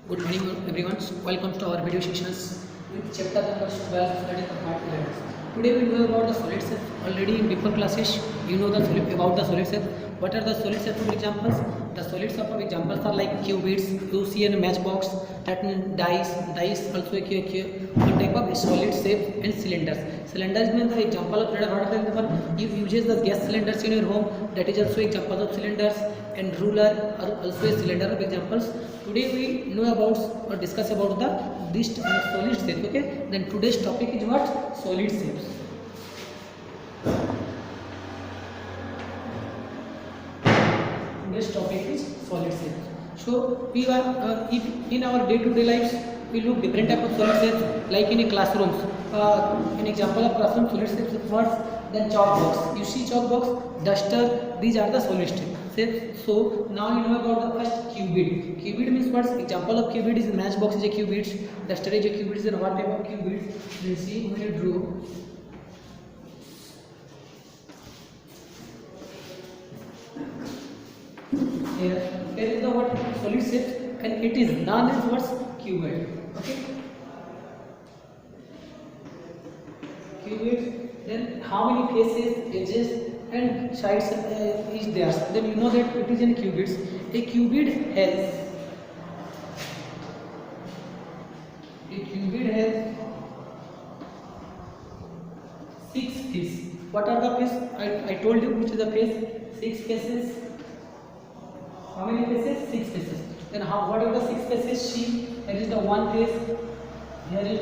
Good morning everyone. Welcome to our video sessions with chapter number 12 study of part 11. Today we know about the solid set. Already in before classes you know about the solid set. What are the solid set of examples? The solid set of examples are like qubits, UC and matchbox, that means dice also one type of solid shape, and cylinders. Cylinders means the example of you uses the gas cylinders in your home, that is also example of cylinders, and ruler are also a cylinder of examples. Today we know about or discuss about the this solid shape. Okay, then today's topic is what? Solid shapes. Today's topic is solid shapes. So we are if in our day-to-day lives we look different type of solid shapes, like in a classrooms. An example of classroom solid shapes is what? Then chalk box. You see chalk box, duster. These are the solid shapes. So now you know about the first qubit. Qubit means what? Example of qubit is matchbox is a qubit, duster is a qubit, and what type of qubit? We see when you draw. Here is the what? Solid shape, and it is known as what? Qubit. Okay. Qubit. Then how many faces, edges, and sides is there? Then you know that it is in qubits. A qubit has 6 faces. What are the faces? I told you which is the face. 6 faces. How many faces? 6 faces. Then what are the 6 faces? Here is the one face. Here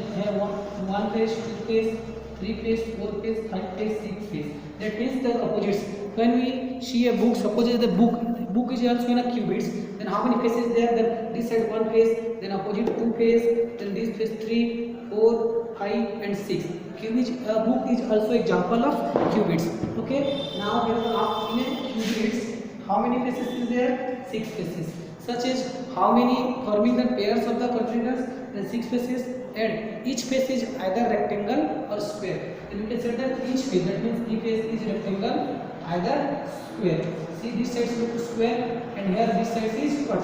one face, 2 face, 3 face, 4 face, 5 face, 6 face. That means the opposites. When we see a book, suppose the book is also in a qubits. Then how many faces there? Then this side 1 face, then opposite 2 face, then this face 3, 4, 5, and 6. Book is also example of qubits. Okay. Now here in a qubits, how many faces is there? 6 faces. Such as how many forming the pairs of the quadrilaterals? Then 6 faces, and each face is either rectangle or square. Then we can say that each face, that means each face is rectangle, either square. See, this side is square, and here this side is what?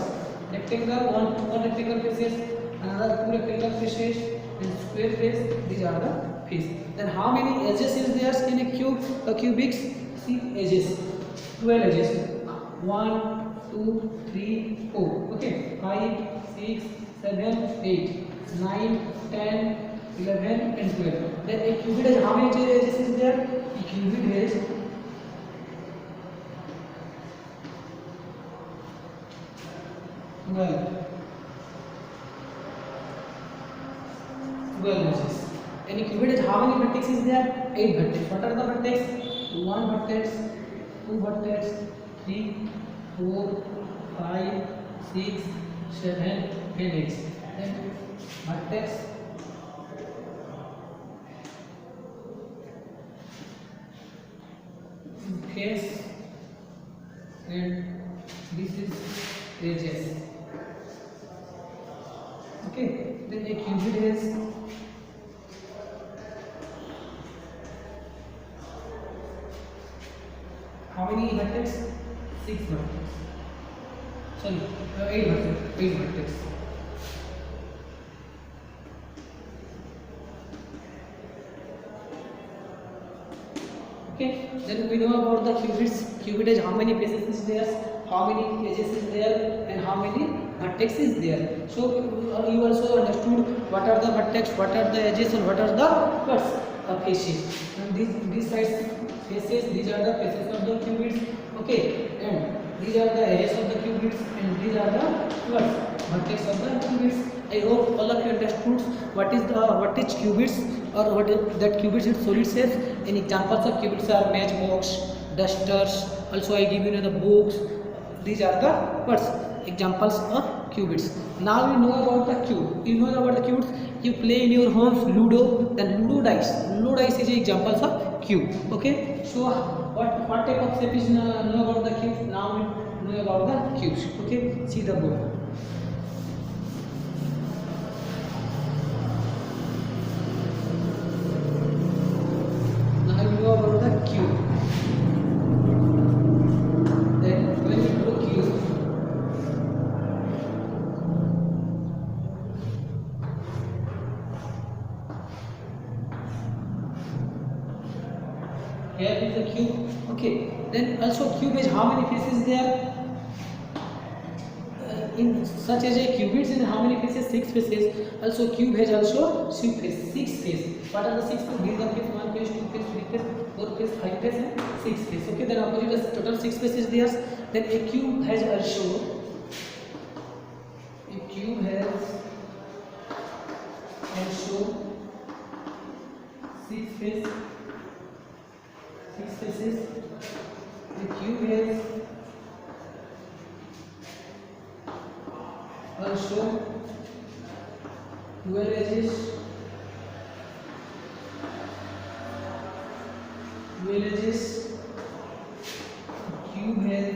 Rectangle. One rectangle faces, another 2 rectangle faces, and square face. These are the face. Then how many edges is there in a cubics? See, edges, 12 edges. 1, 2, 3, 4. Okay, 5, 6, 7, 8, 9, 10, 11, and 12. Then a qubit has how many edges is there? A qubit has 12 edges. And a qubit has how many vertices is there? 8 vertices. What are the vertices? 1 vertex, 2 vertex, 3, 4, 5, 6, 7, and 8. Then vertex, face, and this is edges. Okay. Then a qubit has how many vertex? 6 vertex. Sorry, 8 vertex. 8 vertex. Okay. Then we know about the qubits. Qubit has how many faces is there? How many edges is there? And how many vertex is there? So you also understood what are the vertex, what are the edges, and what are the faces. And these sides faces, these are the faces of the qubits. Okay, and these are the edges of the qubits, and these are the vertex of the qubits. I hope all of you understood what is qubits, or what is that qubits is solid shapes. And examples of qubits are matchbox, dusters. Also I give you the books. These are the examples of qubits. Now you know about the cube. You know about the cubes. You play in your homes Ludo. Then Ludo dice. Ludo dice is examples of cube. Okay. So what type of shape is know about the cube? Now we know about the cubes. Okay. See the board. Now you know about the cube. Then when you do cube, Here is the cube. Okay. Then also cube has how many faces there? In such as a cubits in how many faces? 6 faces. Also cube has also 6 faces. What are the 6 faces? These are face, 1 face, 2 face, 3 face, 4 face, 5 face and 6 face. Okay, then opposite is total 6 faces there. Then a cube has also six faces. The cube has also 12 edges. Cube has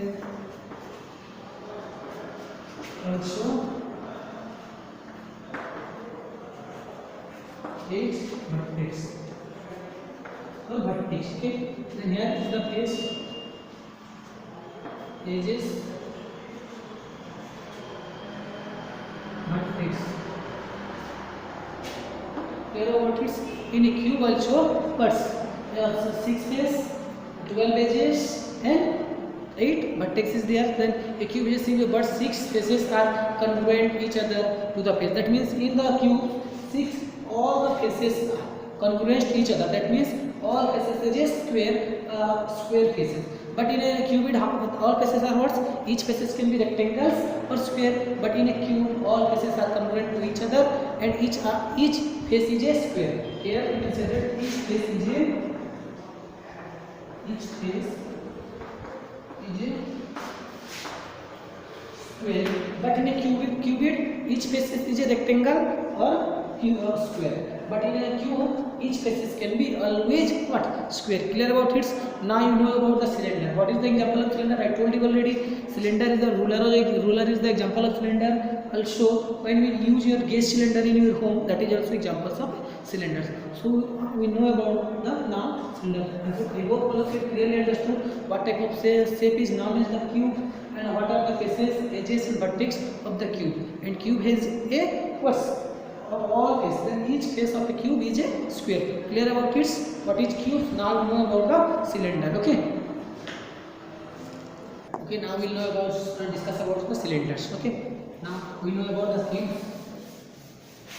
also 8 vertex. Okay. Then here is the face, edges, vertex. Here what is in a cube also verts. There are 6 face, 12 edges and 8 vertexes there. Then a cube is seen but 6 faces are congruent each other to the face. That means in the cube 6 all the faces are congruent to each other. That means all faces is a square faces. But in a cube all faces are what? Each faces can be rectangles or square. But in a cube all faces are congruent to each other and each face is a square. Here you can say that each face is a square. But in a cubit each face is a rectangle or square. But in a cube each faces can be always what? Square. Clear about it? Now you know about the cylinder. What is the example of cylinder? I told you already. Cylinder is the ruler. Ruler is the example of cylinder. Also when we use your gas cylinder in your home, that is also examples of cylinders. So we know about the now cylinder. I hope all of you clearly understood what type of shape is known as the cube and what are the faces, edges and vertex of the cube. And cube has a what? Of all faces, then each face of a cube is a square. Clear about it? What is cube? Now we know about the cylinder. Okay. Now we'll know about discuss about the cylinders. Okay. Now we know about the cube.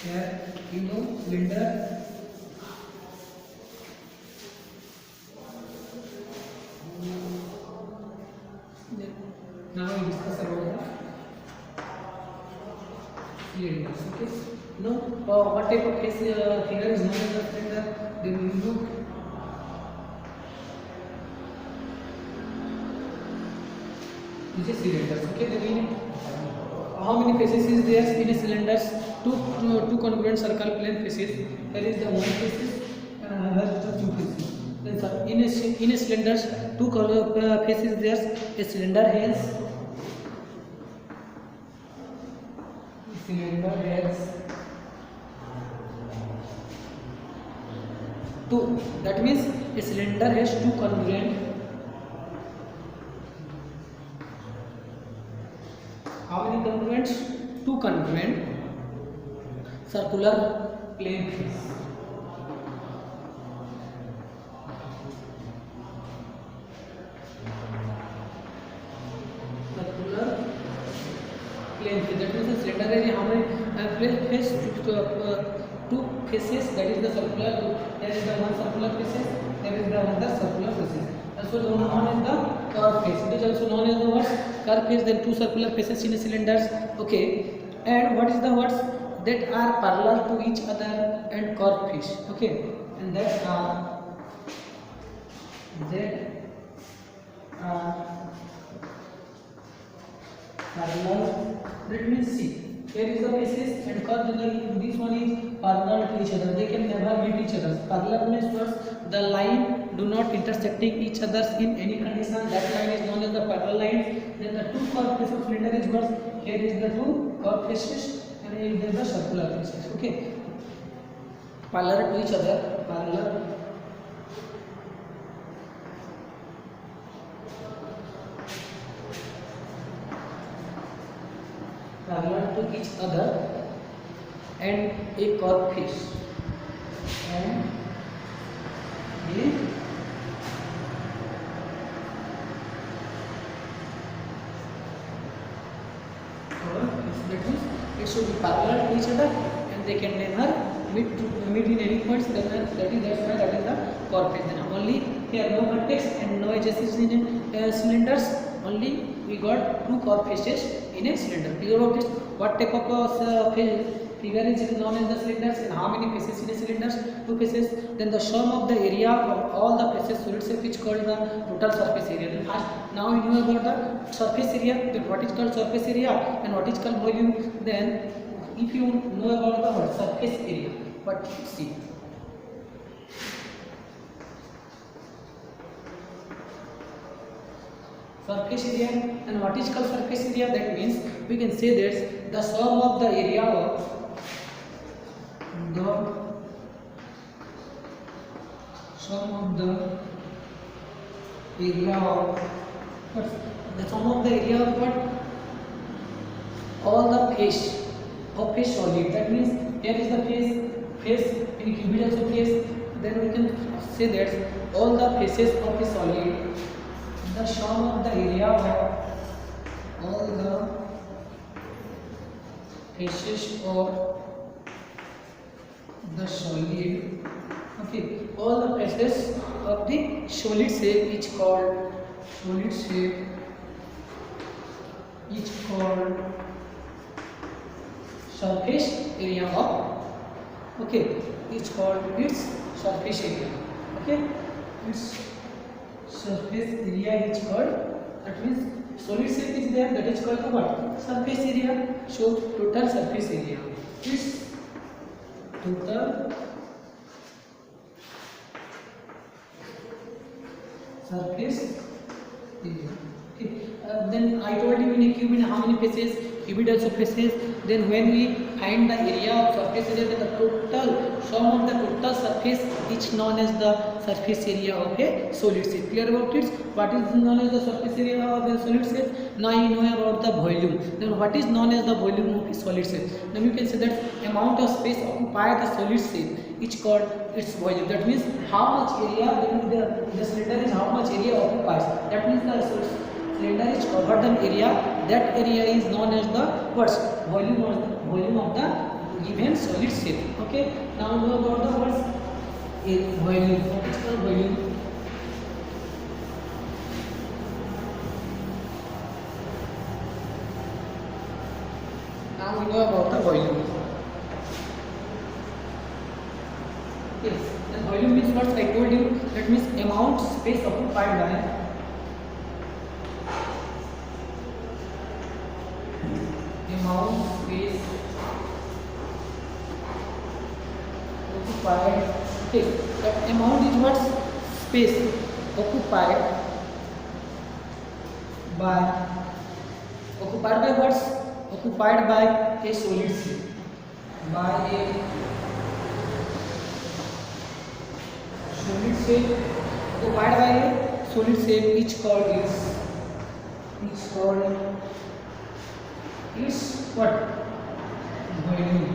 Here you know cylinder. Now we discuss about the cylinders. Okay. No, what type of face figure is known as the cylinder? Then we look. This is cylinders. Okay, then how many faces is there in a cylinders? Two congruent circle plane faces. Here is the one faces and here is the two faces. Then in a cylinders two faces there. A cylinder has two. That means a cylinder has two congruent. How many congruents? Two congruent circular plane face. Circular plane face. That means a cylinder has how many face? Two faces. That is the circular. There is the one circular faces. There is the another circular faces. Also known as the curved face. It is also known as the what? Curved face. Then two circular faces in a cylinders. Okay. And what is the words that are parallel to each other and curved face? Okay. And that are parallel. That means see. Here is the faces and curved. This one is parallel to each other. They can never meet each other. Parallel means what? The line do not intersecting each other in any condition. That line is known as the parallel line. Then the two curved faces of cylinder is what? Here is the two curved faces and here is the circular faces. Okay. Parallel to each other. Parallel to each other and a curved face and a It should be parallel to each other, and they can never meet in any points. That's why that is the curved face. Then only here no vertex and no edges in cylinders. Only we got two curved faces in a cylinder. Clear about this? What type of figure is known as the cylinders, and how many faces in a cylinder? Two faces. Then the sum of the area of all the faces solid shape is called the total surface area. Then first, now we know about the surface area. Then what is called surface area and what is called volume. Then if you know about the word surface area, but see. Surface area, and what is called surface area? That means we can say that the sum of the area of the sum of the area of what? The sum of the area of what? All the face of a solid. That means here is the face in cubic also face. Then we can say that all the faces of a solid, the sum of the area of all the faces of the solid, okay, all the faces of the solid shape is called surface area of, okay, it's called its surface area, okay, its surface area is called, that means solid shape is there, that is called the what? Surface area. So total surface area is total surface area. Okay. Then I told you in a cube in how many faces? Cubed also faces. Then when we find the area of surface area, then the total sum of the total surface is known as the surface area of a solid shape. Clear about it? What is known as the surface area of a solid shape? Now you know about the volume. Then what is known as the volume of a solid shape? Then you can say that amount of space occupied the solid shape is called its volume. That means how much area the cylinder is, how much area occupies. That means the cylinder is covered an area. That area is known as the what? Volume of the given solid shape. Okay. Now know about the words volume. What is called volume? Now we know about the volume. Okay. The volume means what I told you. That means amount space occupied by amount space occupied. Okay, that amount is what? Space occupied by what? Occupied by a solid shape. By a solid shape, occupied by a solid shape, which called is what? Volume.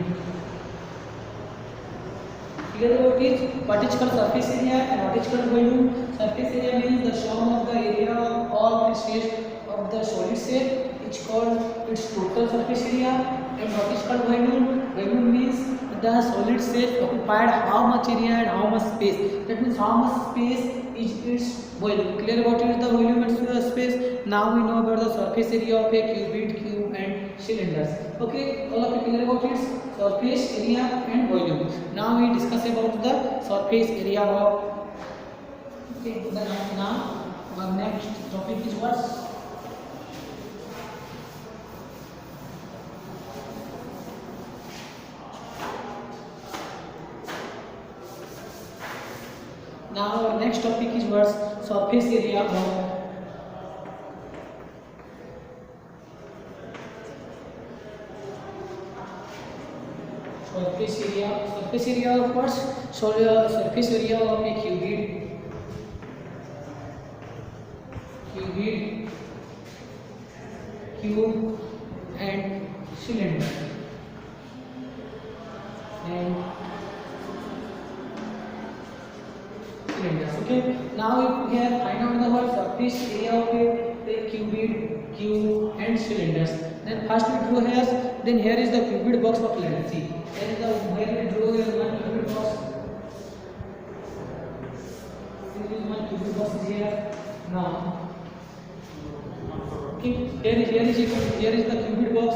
Clear about it? What is called surface area and what is called volume? Surface area means the sum of the area of all the shapes of the solid shape. It's called its total surface area. And what is called volume? Volume means the solid shape occupied how much area and how much space. That means how much space is its volume. Clear about it? The volume and space. Now we know about the surface area of a cuboid, cube and cylinders. Okay, all of you clear about it? Surface area and volume. Now we discuss about the surface area of. Okay, now our next topic is what? Now our next topic is what? Surface area of. Surface area of what? Surface area of a cuboid, cube and cylinder. Okay. Now if we have find out the word surface area of a cuboid, cube and cylinders. Then first we drew hairs. Then here is the cubic box of land. See, here is the where we drew here one cubic box. This is one cubic box is here. Now, okay, here is the cubic box.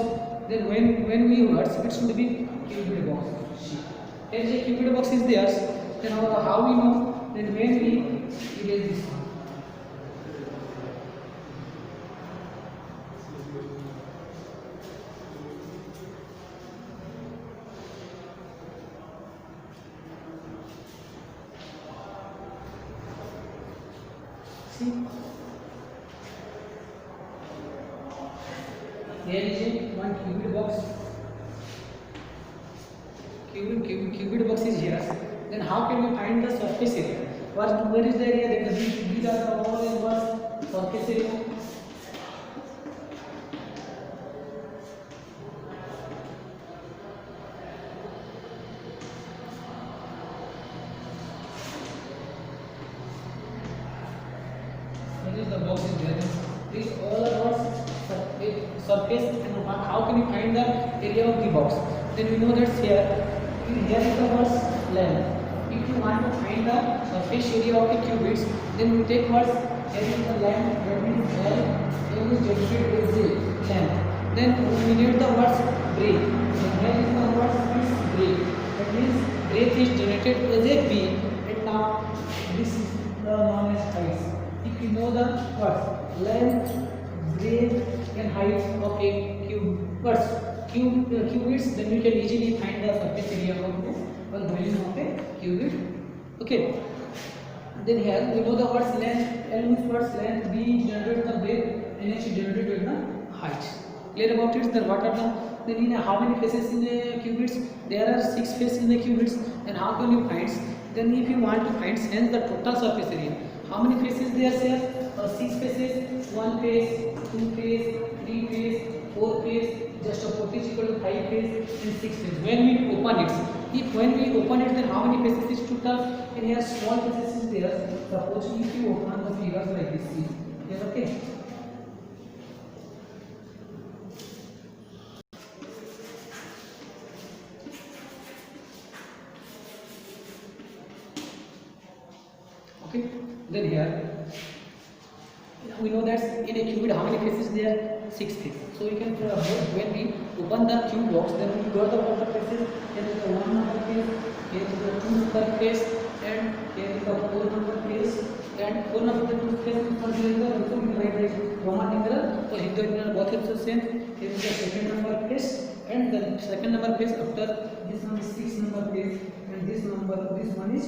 Then when we words, it should be cubic box. Here is a cubic box is there. Then how we know? Then when we erase this one. See, here is a one cubic box. Cubic box is here. Then how can we find the surface area? Where is the area? These are the all in one surface area. This is the box is there. These all are what surface. And how can we find the area of the box? Then we know that here is the word length. If you want to find the surface area of the cubits, then we take what here is the length, that means L, L is denoted as the length. Then we need the words breadth. And here is the word is breadth. That means breadth is denoted as a B. And now this is the known as height. If you know the words length, breadth, and height of a cubits, then we can easily find the surface area of the volume of a cubit. Okay. Then here we know the words length, L means words length, B generated the breadth, and H generated the height. Clear about it? Then what are the then in how many faces in the cubits? There are 6 faces in the cubits. Then how can you find? Then if you want to find hence the total surface area. How many faces there, sir? 6 faces, 1 face, 2 face, 3 face, 4 face, just a 40 is equal to 5 face and 6 face. When we open it, when we open it, then how many faces is total? And here small faces is there. Suppose if you open the figures like this, here, okay. Okay, then here we know that in a cubit how many faces there? 6 faces. So you can when we open the cube box, then we got the water faces. Here is the 1 number face, here is the 2 number face, and here is the 4 number face, and 4 number face is considered also we write as Roman numeral. So Hindu numeral both are the same. Here is the second number face, and the second number face after this one is 6 number face, and this one is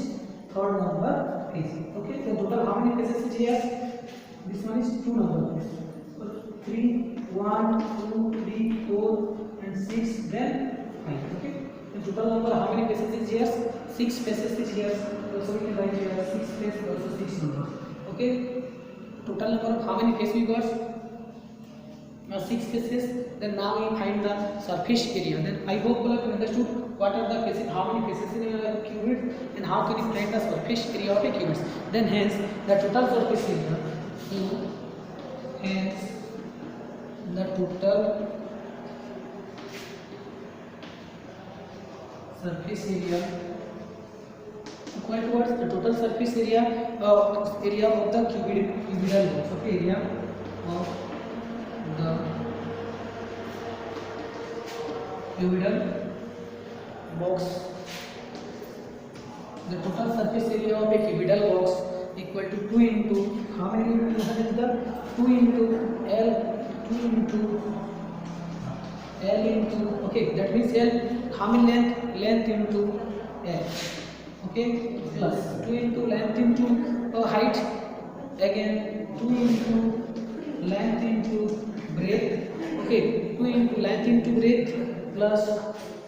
third number face. Okay, so total how many faces is here? This one is 2 number face. So 3, 1, 2, 3, 4, and 6, then 5. Okay, the total number how many faces is here? 6 faces is here. So we can write here 6 faces also 6 number. Okay, total number of how many faces we got? 6 faces. Then now we find the surface area. Then I hope you have understood what are the faces, how many faces in a cubit, and how can you find the surface area of a cubit. Then hence the total surface area. Hence the total surface area equal towards the total surface area of the cubital box. Okay, area of the cubital box. The total surface area of a cubital box equal to 2 into how many we have the 2 into L into okay, that means L how many length into L, okay, plus 2 into length into height, again 2 into length into breadth, okay, 2 into length into breadth plus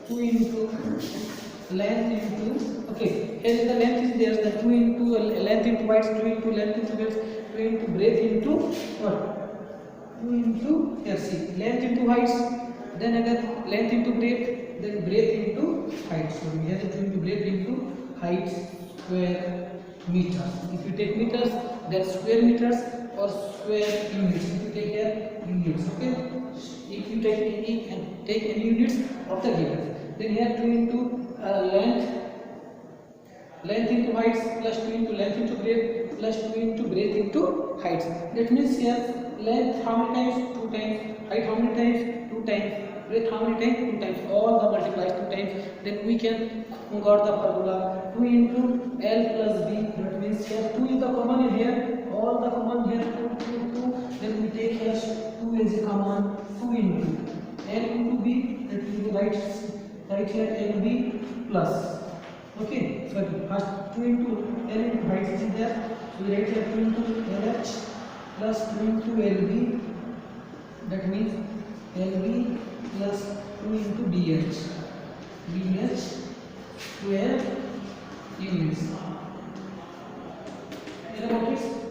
2 into length into okay, here is the length is there, the 2 into length into height, 2 into length into breadth, 2 into breadth into what? 2 into here see length into height, then again length into breadth, then breadth into height. So here is 2 into breadth into height square meters. If you take meters, then square meters or square units. If you take here units, okay. if you take any units of the given. Then here 2 into length into heights plus 2 into length into breadth plus 2 into breadth into heights. That means here length how many times? 2 times. Height how many times? 2 times. Breadth how many times? 2 times. All the multiplies 2 times. Then we can got the formula 2 into L plus B. That means here 2 is the common in here. All the common here 2. Then we take here 2 as a common. 2 into L into B. That will be right here LB plus. Okay, sorry, first 2 into L into height is there. So we write here 2 into LH plus 2 into LB. That means LB plus 2 into BH. BH square units.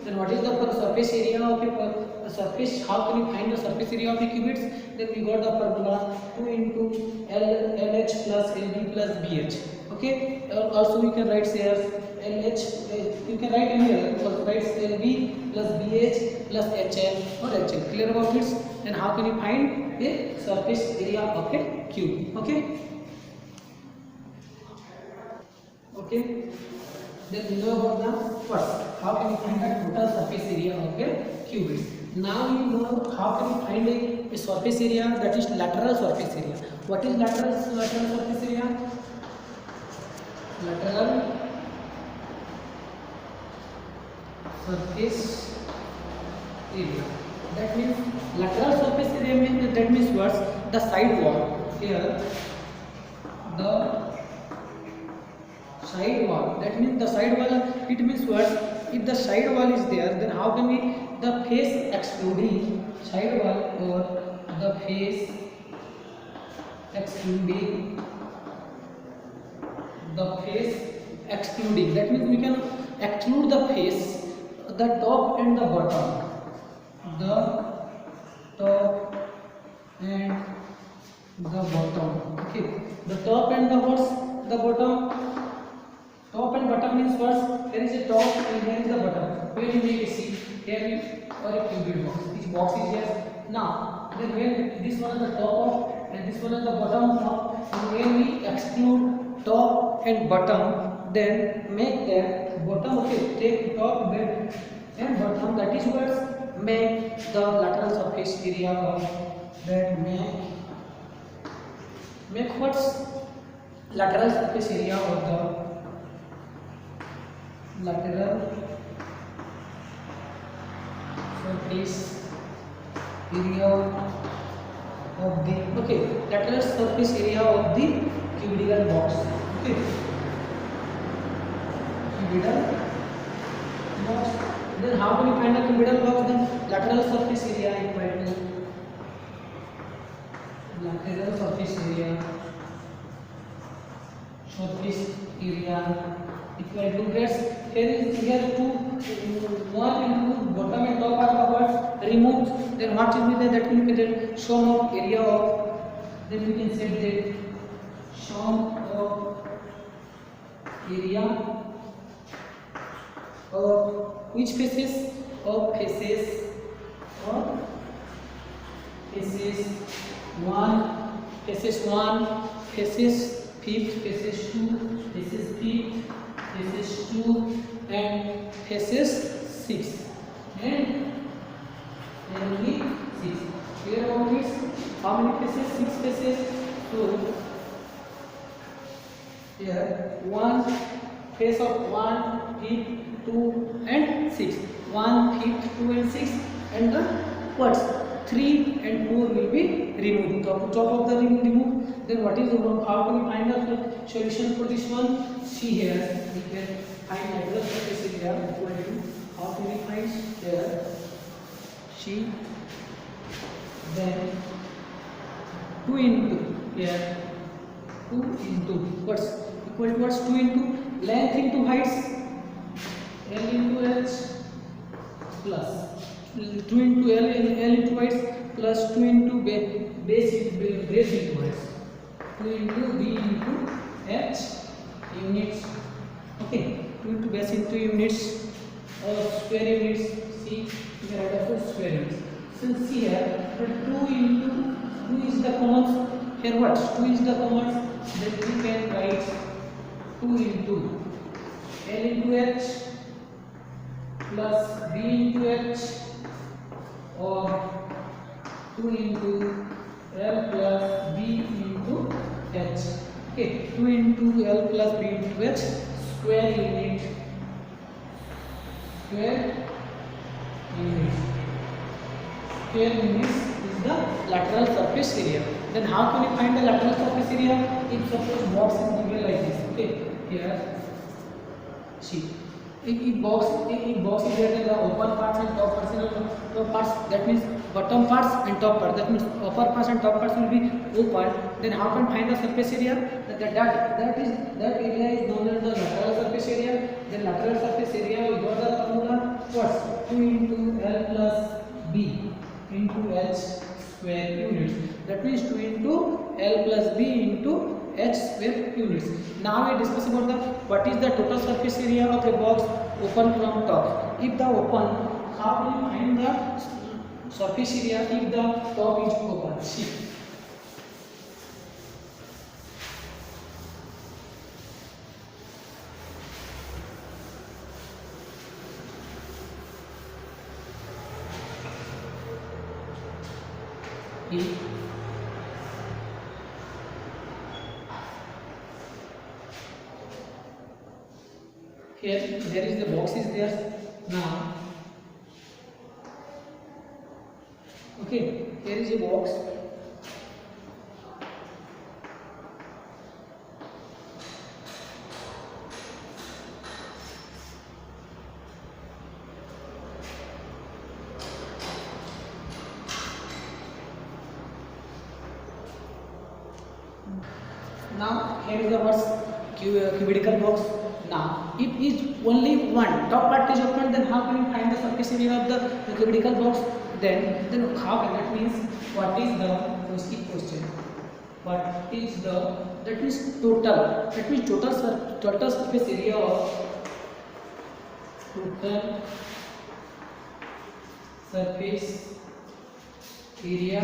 Then what is the surface area of a surface? How can you find the surface area of a qubits? Then we got the formula 2 into LH plus LB plus BH. Okay. Also we can write here LH. You can write anywhere. Write LB plus BH plus HL or HL. Clear about it? Then how can you find a surface area of a cube? Okay. Okay. Then we know about the first. How can you find the total surface area of a qubit? Now you know how can you find a surface area, that is lateral surface area. What is lateral surface area? Lateral surface area. That means lateral surface area means that means what? The side wall. Here the side wall. That means the side wall. It means what? If the side wall is there, then how can we the face excluding side wall or the face excluding the face excluding. That means we can exclude the face, the top and the bottom. The top and the bottom. Okay. The top and the what's the bottom? Top and bottom means what? Here is a top and here is the bottom. Where you make a seat, here we or a qubit box. This box is here. Now, then when this one is the top of and this one is the bottom of, and when we exclude top and bottom, then make that bottom. Okay, take top, bed and bottom. That is what make the lateral surface area of that make what's lateral surface area of the lateral surface area of the lateral surface area of the cubical box. Okay, cubical box. Then how can you find the cubical box? Then lateral surface area equal to lateral surface area equal to gets here two, one into bottom and top are the words removed. Then what will be that will be the sum of area of, then we can say that sum of area of which faces? Of faces 1, faces fifth, faces 2, faces fifth, faces 2 and faces 6 and only 6. Clear about this? How many faces? 6 faces. So here one face of 1, fifth, 2 and 6. 1, fifth, 2 and 6 and the what? 3 and 4 will be removed. Top of the ring removed. Then what is the one? How can we find the solution for this one? See here, we can find lateral surface area equal to, how can we find here? See, then 2 into here, 2 into what's equal to what's 2 into length into heights, L into H plus 2 into L into heights plus 2 into base into heights. 2 into B into H units. Okay, 2 into base into units or square units. See, we can write as square units. Since here 2 into 2 is the common. Here what? 2 is the common. Then we can write 2 into L into H plus B into H, or 2 into L plus B into H. Okay, 2 into L plus B into H, square unit. Square units is the lateral surface area. Then how can you find the lateral surface area? If suppose box is given like this. Okay, here see. If box is there, then the open parts and top parts, that means bottom parts and top part, that means upper parts and top parts will be open. Then how can find the surface area? That area is known as the lateral surface area. Then lateral surface area, we got the formula. What's 2 into L plus B into H square units. That means 2 into L plus B into H square units. Now we discuss about what is the total surface area of a box open from top. If the open, how will you find the surface area if the top is open? See. Here there is the box is there now. Okay, here is a box. Now here is the what's cubical box. Now if is only one top part is open, then how can you find the surface area of the cubical box? Then how can, that means what is the question? What is the, that means total, that means total surface area of total surface area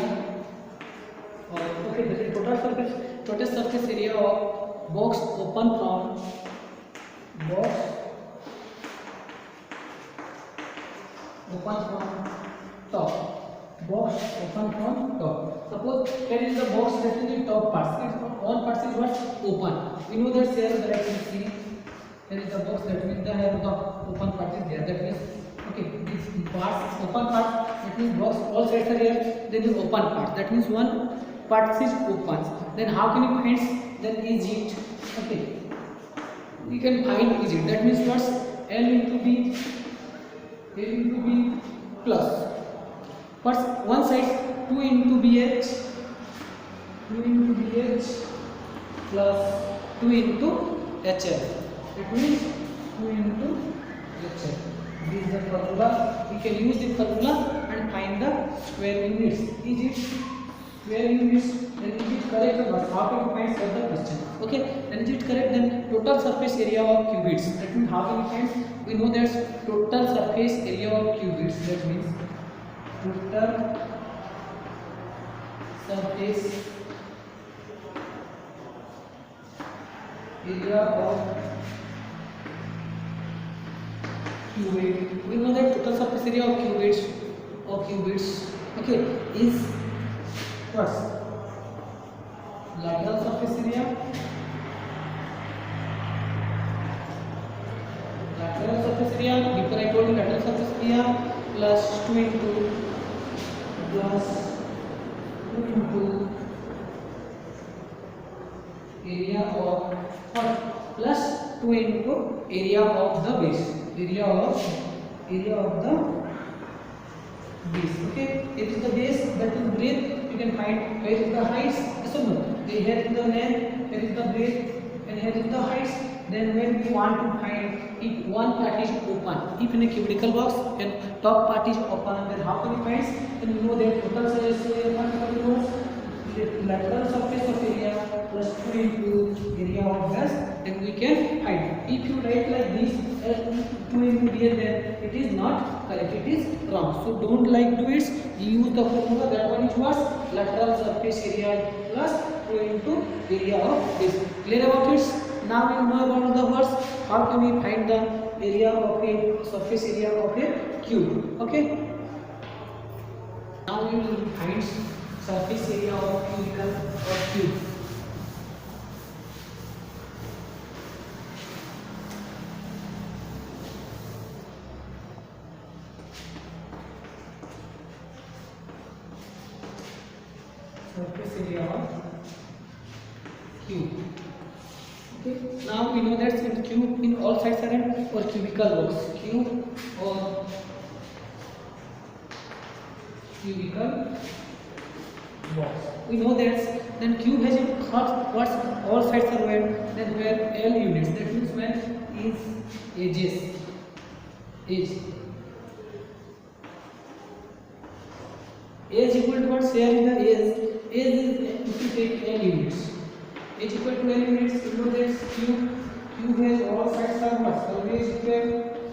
of, okay, the total surface area of box open from top. Box open from top. Suppose here is the box, that is the top part. All parts is what? Open. We know that here the right see. Here is the box, that means the here the open part is there. That means okay, this parts open part, that means box all sides are here. Then the open part, that means one part is open. Then how can you find? Then is it okay? We can find is it. That means what's L into B plus. What's one side 2 into BH plus 2 into HL. It means 2 into HL. This is the formula. We can use the formula and find the square units. Is it square units? Then is it correct or not? How can you find further question? Okay, then is it correct? Then total surface area of qubits. That means how can we find? We know there's total surface area of qubits. That means total surface area of qubit. We know that total surface area of qubits, okay, is what? Lateral surface area. Lateral surface area. Before I told you lateral surface area plus 2 into area of what? Plus 2 into area of the base. Area of the base. Okay, it is the base, that is breadth. You can find where is the height. So no, here is the length, here is the breadth, and here is the height. Then when we want to find if one part is open, if in a cubical box and top part is open, then how can we find? Then we know that total surface area lateral surface of area plus 2 into area of gas, then we can find. If you write like this 2 into dl, then it is not correct, it is wrong. So don't like do it, use the formula. That one is what? Lateral surface area plus 2 into area of this. Clear about it? Now we know about the words. How can we find the area of a surface area of a cube? Okay, now we will find surface area of cubical or cube. Surface area of cube. Okay. Now we know that in cube in all sides are an or cubical box. Cube or cubical box. We know that then cube has a what's all sides are where then where L units. That means when is edges. Edge. Edge equal to what? Share in the edge. Edge is if you take L units. H equal to L units, you know that cube has all sides are what? Always equal.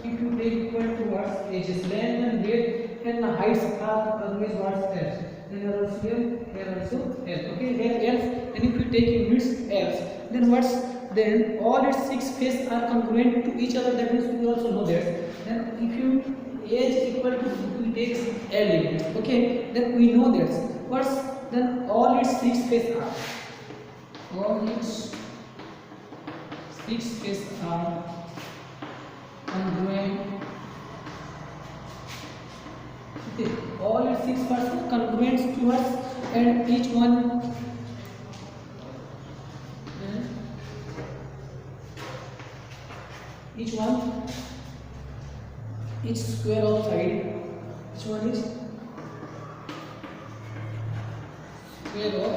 If you take equal to what? Edges, length and width and the heights are always what? L. Then here also L, here also L. Okay, here L, and if you take units L, then what's then all its 6 faces are congruent to each other. That means we also know that. Then if you H equal to we take L units. Okay, then we know that. What's then all its 6 faces are. All its 6 faces are congruent. Okay. All its 6 parts are congruent to us, and each one each square of side. Each one is square of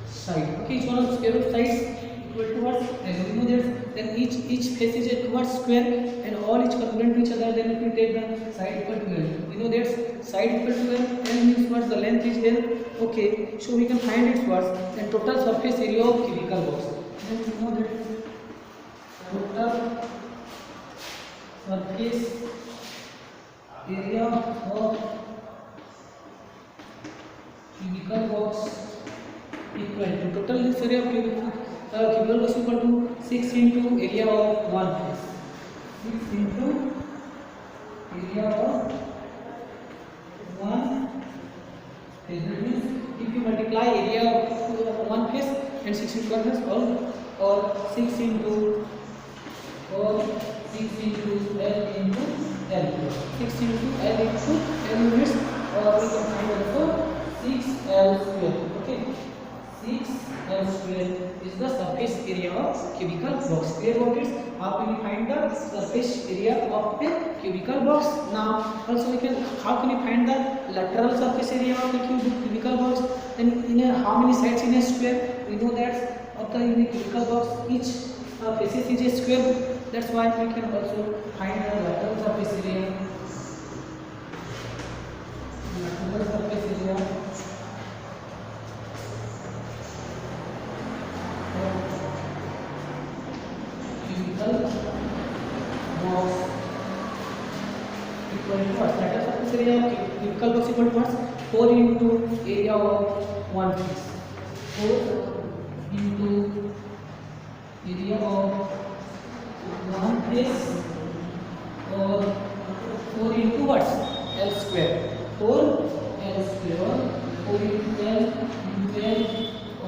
side. Okay, each one of square of sides equal to what? And we know that then each face is a towards square and all each congruent to each other. Then if we take the side equal to L, we know that side equal to L. L means what? The length is L. Okay, so we can find its what? And total surface area of cubical box. Then we know that total surface area of cubical box equal to total this area of cubical box equal to 6 into area of one face. 6 into area of one face. That means if you multiply area of one face and 6 into one face, or 6 into L into L. 6 into L into L units, or we can find also 6L square. Okay, 6L square is the surface area of cubical box. Clear about it? How can we find the surface area of a cubical box? Now also we can, how can we find the lateral surface area of a cubical box? Then in a, how many sides in a square? We know that of the in a cubical box each faces is a square. That's why we can also find the lateral surface area. Lateral surface area cubical box equal to what? Lateral surface area of cubical box equal to what? 4 into area of one face. 4 into area of one face, or 4 into what? L square. 4L square, 4 into L,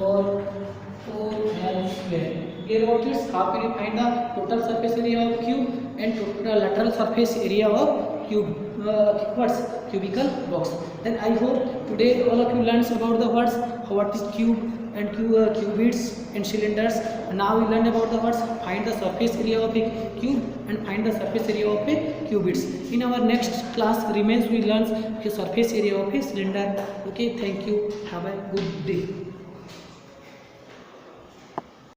or 4L square. Clear about this? How can you find the total surface area of cube and total lateral surface area of cubical box? Then I hope today all of you learned about the words what is cube and cuboids and cylinders. Now we learned about the words find the surface area of a cube and find the surface area of a cuboids. In our next class remains we learn the surface area of a cylinder. Okay, thank you. Have a good day.